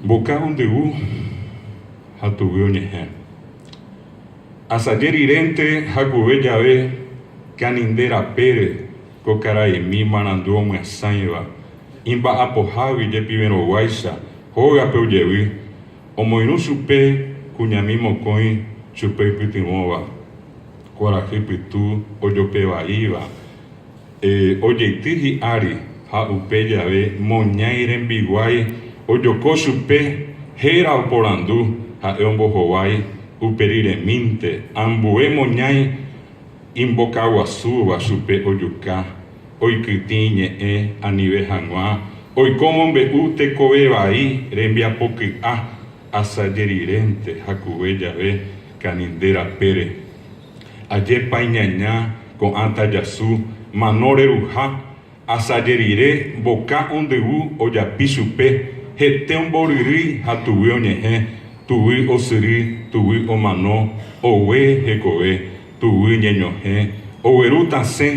Boca onde hatuviu nyehe. Asayer irente hakuve llave canindera pere kokaraimi manandu omuasãiva imba'apohágui jepivérõ guáicha hógape ojevi omoirũ chupe kuñami mokõi chupe ipytyvõva kuarahy pytu ojopevaíva ojeity hi'ári ha upe jave moñái rembiguái ojoko chupe héra oporandu ha'e ombohovái upe riremínte ambue moñái imbokaguasúva chupe ojuka oikytĩ ñe'ẽ anive hag̃ua oiko mombe'u tekove vai rembiapoky'a asajerirente hakuve jave kaninde rapére ajépa iñaña ko'ãta jasu mano reruha asajerire mboka ondyvu ojapi chupe hete omboryry ha tuvy oñe'ẽ tuvy osyry tuvy omano ogue hekove tuvy ñeñohẽ ogueru tasẽ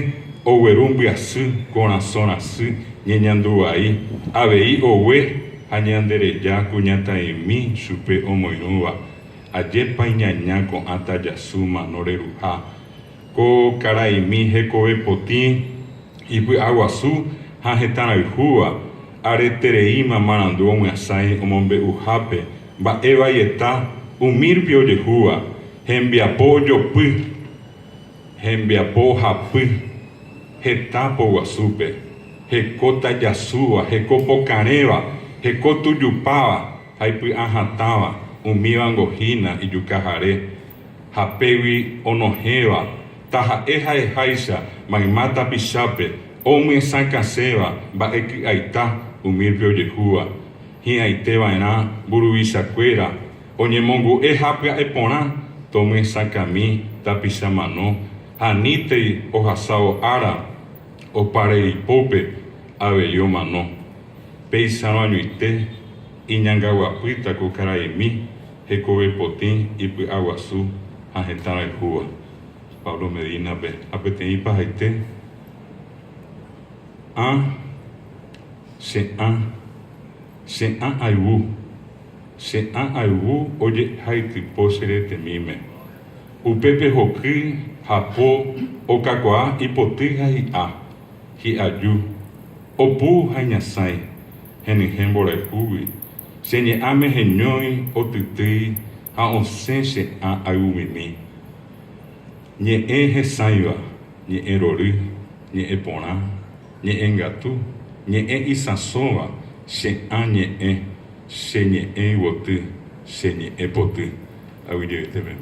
ogueru mbyasy korasõ rasy ñeñanduvai avei ogue ha ñandereja kuñataĩmi chupe omoirũva ajépa iñaña ko'ãta jasu mano reruha ko karaimi hekove potĩ ipy'aguasu ha hetãrayhúva aretereíma marandu omyasãi omombe'uhápe mba'evaieta umírupi ojehúva hembiapo ojopy hembiapo ohapy hetápo guasúpe heko tajasúva heko pokarẽva heko tujupáva ha ipy'a hatãva umíva ngohína ijukahare hapégui onohẽva taha'e ha'eháicha mayma tapichápe omyesãkasẽva mba'eky'aita umírupi ojehúva hi'ãiteva'erã mburuvichakuéra oñemongu'e hapya'e porã tomyesãkami tapicha mano hanítei ohasávo ára opare ipópe avei omano péicharõ añuite iñangaguapýta ko karaimi hekove potĩ ipy'aguasu ha hetãrayhúva Pablo Medinape apeteĩ pahaite che ayvu ojehaitypo cheretemíme upépe hoky hapo okakuaa ipoty ha hi'aju opu ha ñasãi henyhẽ mborayhúgui cheñe'ãme heñói otytýi ha osẽ che ayvumimi ñe'ẽ hesãiva ñe'ẽ rory ñe'ẽ porã ñe'ẽ ngatu ñe'ẽ isãsõva ñe'ẽ cheñe'ẽ yvoty cheñe'ẽ poty aguyjevýteme.